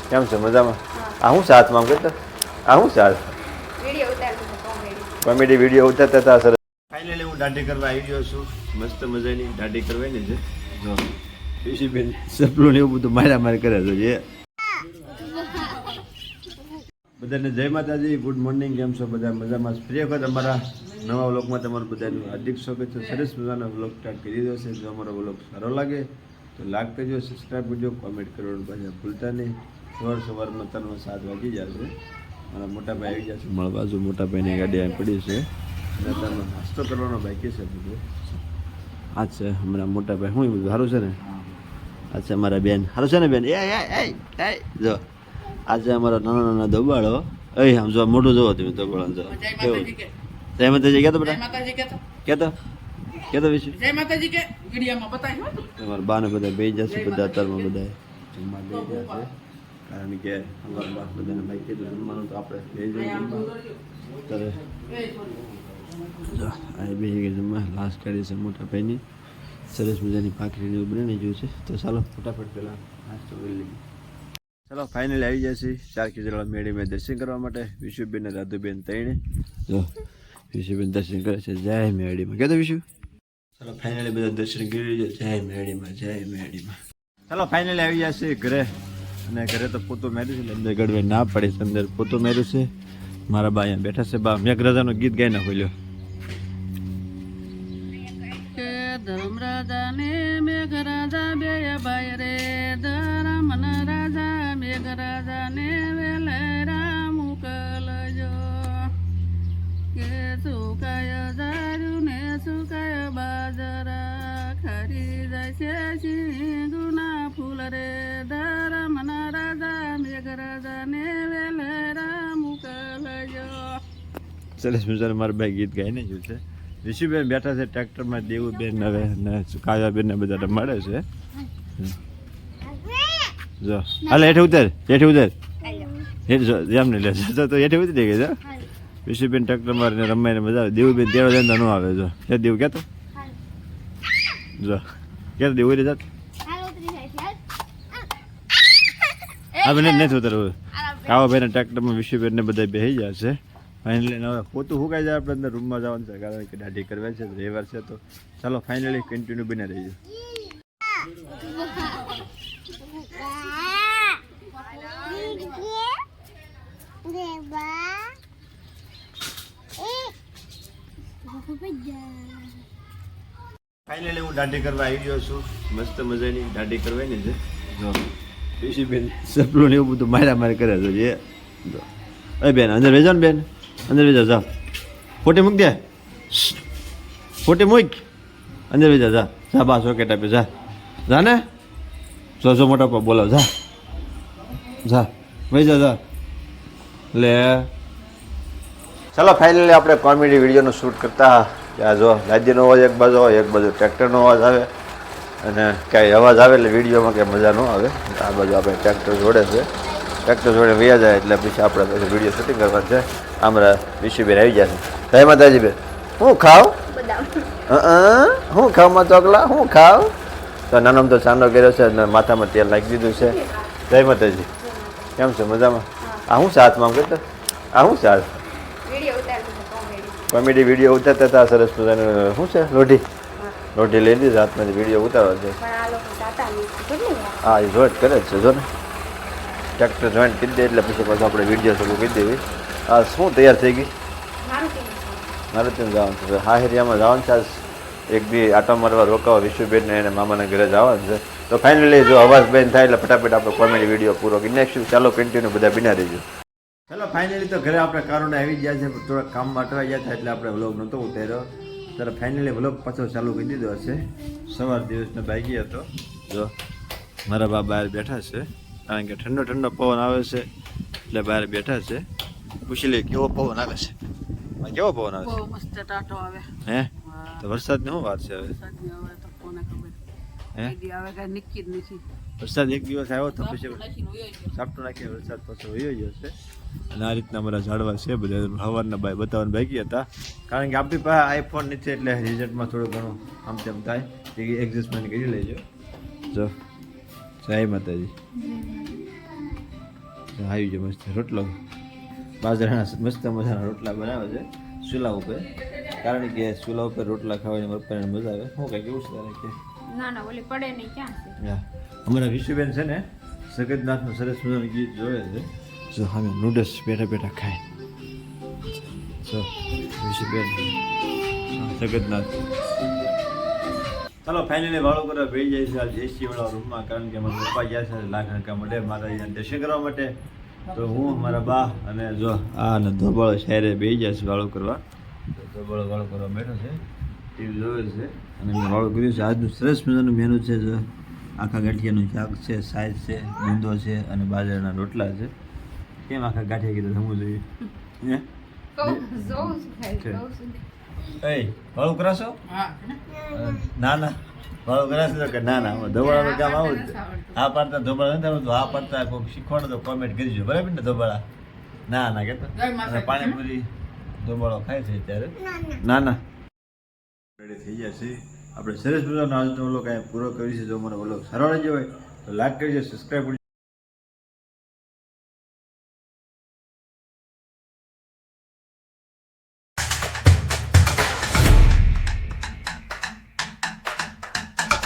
કેમ છે મજામાં? આ શું સાથમાં આમ કહેતો? આ શું સાથ? કોમેડી વિડીયો ઉતારતા હતા સર. ફાઇનલી હું દાઢી કરવા આવી ગયો છું. મસ્ત મજાની દાઢી કરવાની છે. જો પીસીબેન સપલું ને એવું બધું મારા માર કરે છે. જે બધાને જય માતાજી, ગુડ મોર્નિંગ. કેમ છો બધા? મજામાં? પ્રિય વખત અમારા નવા વ્લોગમાં તમારું બધાનું હાર્દિક સ્વાગત છે. સરસ મજાનો વ્લોગ સ્ટાર્ટ કરી રહ્યો છે. જો અમારો વ્લોગ સારો લાગે તો લાઈક કરજો, સબસ્ક્રાઈબ કરજો, કોમેન્ટ કરવાનું પાછા ભૂલતા નહીં. સવારમાં 7 વાગી જશે. મારા મોટા ભાઈ આવી ગયા છે મળવા. જો મોટા ભાઈની ગાડી અહીં પડી છે અને તમે નાસ્તો કરવાનો બાકી છે બધું. આ છે હમણાં મોટા ભાઈ. શું બધું સારું છે ને? આ છે અમારા બેન. સારું છે ને બેન? એ જો આ છે અમારા નાના નાના દબાળો. આમ જો મોટું જોવો તમે દબાળો. જો કેવું જય માતાજી કહેતો બેટા? કેતો વિશે જય માતાજી કે વિડિયોમાં બતાવ્યું. તમારા બાને બધા બેસી જશે. બધા અત્યારમાં બધા જમવા બેસી જશે. કારણ કે અમારા બાપ બધાને ભાઈ કીધું જમવાનું તો આપણે લઈ જઈએ અત્યારે. આ બેસી ગઈ જમવા. લાસ્ટ કાઢી છે મોટા ભાઈની. સરસ મજાની ભાખરીને એવું બનાવી જોયું છે. તો ચાલો ફટાફટ પહેલાં નાસ્તો કરી લઈએ. ચાલો ફાઇનલી આવી જાય છે 4 ખીજડા મેળીમાં દર્શન કરવા માટે. વિશુબેન અને રાધુબેન તઈને જો વિશુબેન દર્શન કરે છે. જય મેળીમાં કહેતો વિશુ. ચાલો ફાઇનલી બધા દર્શન કરી લીધું. જય મેળીમાં, જય મેળીમાં. ચાલો ફાઇનલી આવી જશે ઘરે. અને ઘરે તો પોતું મેર્યું છે. અંદર ગળવે ના પડે છે. અંદર પોતું મેર્યું છે. મારા બા અહીંયા બેઠા છે. બા મેઘરાજાનું ગીત ગાઈ નાખો લ્યો. ધર્મરાજા ને મેઘરાજા બે ભાઈ રે. ધર્મન રાજા મેઘરાજા ને વેલેરા મોકલજો. કે સુકાય દારૂ ને સુકાય બાજરા. ખરી જાય છે સિંગુના ફૂલ રે. ધર્મન રાજા મેઘરાજા ને વેલેરા મોકલજો. સરસ મજાનું મારા ભાઈ ગીત ગાઈને જોયું છે. ઋષિબેન બેઠા છે ટ્રેક્ટરમાં. દેવુબેન હવે ને કાયાબેન ને બધા મળે છે. જો હાલ હેઠે ઉતર એમ નહીં લે તો હેઠે ઉતરી ગઈ છે. ઋષિબેન ટ્રેક્ટરમાં રમાઈને મજા આવે. દેવુબેન તેવા જતા ન આવે. જો એ દેવું કહેતો જો કહેતો દેવું રે જાત. હા બેન નથી ઉતરવું. કાવાભાઈના ટ્રેક્ટરમાં ઋષિબેન ને બધા બેસી જાય છે. ફાઇનલી હવે પોતું સુકાઈ જાય. આપણે અંદર રૂમમાં જવાનું છે કારણ કે દાઢી કરવા છે. રવિવાર છે તો ચાલો ફાઇનલી કન્ટિન્યુ બની રહીજો. ફાઇનલી હું દાઢી કરવા આવી ગયો છું. મસ્ત મજાની દાઢી કરવાની છે. જો ઋષિબેન સપલું ને એવું બધું મારા માર કરે છે. જે જો અરે બેન અંદર વેજો ને બેન, અંદર વેજા જા. ફોટે મૂક દે. ફોટે મૂક. અંદર વેજા જા. જા બા સોકેટ આપે જા. જા ને જો મોટા પર બોલાવ જા. જા વેજા જા લે. ચાલો ફાઇનલી આપણે કોમેડી વિડીયોનું શૂટ કરતા. ત્યાં જો લાદીનો અવાજ એક બાજુ હોય, એક બાજુ ટ્રેક્ટરનો અવાજ આવે. અને કાંઈ અવાજ આવે એટલે વિડીયોમાં કંઈ મજા ન આવે. આ બાજુ આપણે ટ્રેક્ટર જોડે છે. ટ્રેક્ટર જોડે વ્યા જાય એટલે પછી આપણે પછી વિડીયો શૂટિંગ કરવાનું છે. અમારા વિશુબેન આવી જશે. જય માતાજી બેન. હું ખાવ? હું ખાવ માં ચોકલા? હું ખાવ? તો નાનો તો ચાંદો કર્યો છે અને માથામાં તેલ નાખી દીધું છે. જય માતાજી. કેમ છે મજામાં? આ શું સાથમાં આમ કહેતો? આ શું સાથ? કોમેડી વિડીયો ઉતારતા હતા. સરસ મજાનું શું છે? રોટી લઈ લીધી. હાથમાંથી વિડીયો ઉતારવા છે. હા એ જોઈન્ટ કરે જ છે. જો ને ટ્રેક્ટર જોઈન્ટ કરી દે એટલે પછી પાછું આપણે વિડીયો શરૂ કરી દેવી. આ શું તૈયાર થઈ ગઈ? મારે ત્યાં જવાનું છે. હા હેરિયામાં જવાનું છે. એક બી આટો મારવા રોકાવા વિશુબેનને એને મામાના ઘરે જવાનું છે. તો ફાઇનલી જો અવાજ બેન થાય એટલે ફટાફટ આપણે કોમેડી વિડીયો પૂરો કરી નાખીશું. ચાલો કન્ટિન્યુ બધા બિના રહીજો. ચાલો ફાઇનલી તો ઘરે આપણે કારોને આવી ગયા છે. થોડાક કામમાં અટવાઈ ગયા હતા એટલે આપણે વ્લોગ નહોતો ઉતાર્યો. ત્યારે ફાઇનલી વ્લોગ પાછો ચાલુ કરી દીધો હશે. સવાર દિવસનો બાકી હતો. જો મારા બા બહાર બેઠા છે કારણ કે ઠંડો ઠંડો પવન આવે છે એટલે બહાર બેઠા છે. પૂછી લે કેવો પવન આવે છે? કેવો પવન આવે છે? મસ્ત ટાટો આવે. હે તો વરસાદની શું વાત છે હવે? હે વરસાદ એક દિવસ આવ્યો તો પછી સાપટું નાખીને વરસાદ પાછો વયો ગયો છે. અને આ રીતના અમારા ઝાડવા છે બધા હવારના બતાવવાનું બાકી હતા. કારણ કે આપણી પાસે આઈફોન નથી એટલે રિઝલ્ટમાં થોડું ઘણું આમ તેમ થાય. એ એડજસ્ટમેન્ટ કરી લેજો. જો જય માતાજી. આવી જાય મસ્ત રોટલો બાજરાના મસ્ત મજાના રોટલા બનાવે છે ચૂલા ઉપર કારણ કે ચૂલા ઉપર રોટલા ખાવાની મારા પપ્પાને મજા આવે હું કંઈ કેવું છે તારે કે ના ના ઓલી પડે નહીં ક્યાં છે હા અમારા વિશુબેન છે ને સગતનાથનું સરસ મજાનું ગીત જોવે છે જો અમે નૂડલ્સ બેઠા બેઠા ખાય જો વિશુબેન સગતનાથ ચાલો ફાઇનલી વાળો કરવા ભેજ જાય છે આજે એસી વાળા રૂમમાં કારણ કે મારા પપ્પા ગયા છે લાખ નાકા માટે માતાજીના દર્શન કરવા માટે તો હું મારા બા અને જો આ અને ધોબાળો શહેરે બેસી જાય છે વાળો કરવા ધોબાળો વાળો કરવા બેઠો છે ટીવી જોવે છે અને મેં વાળો કર્યું છે આજનું સરસ મજાનું મેનુ છે જો આખા ગાંઠિયાનું શાક છે સાઈઝ છે ગુંદો છે અને બાજરાના રોટલા છે કેમ આખા ગાંઠિયા કીધું થવું જોઈએ હે જોઉં છું ખાઈ જોઉં છું એ વાળું કરાશો હા ના ના વાળું કરાશો કે ના ના ધોબાળાનું કામ આવું જ હા પાડતા ધોબાળા નથી આવડતું હા પાડતા કોઈક શીખવાડો તો કોમેન્ટ કરજો બરાબર ને ધોબાળા ના ના કહેતો અને પાણીપુરી ધોબાળો ખાય છે ત્યારે ના ના રેડી થઈ જશે આપણે સરસ મજાનો આજનો વ્લોગ અહીંયા પૂરો કરી છે જો મને વ્લોગ સારો લાગ્યો હોય તો લાઈક કરજો સબસ્ક્રાઈબ કરજો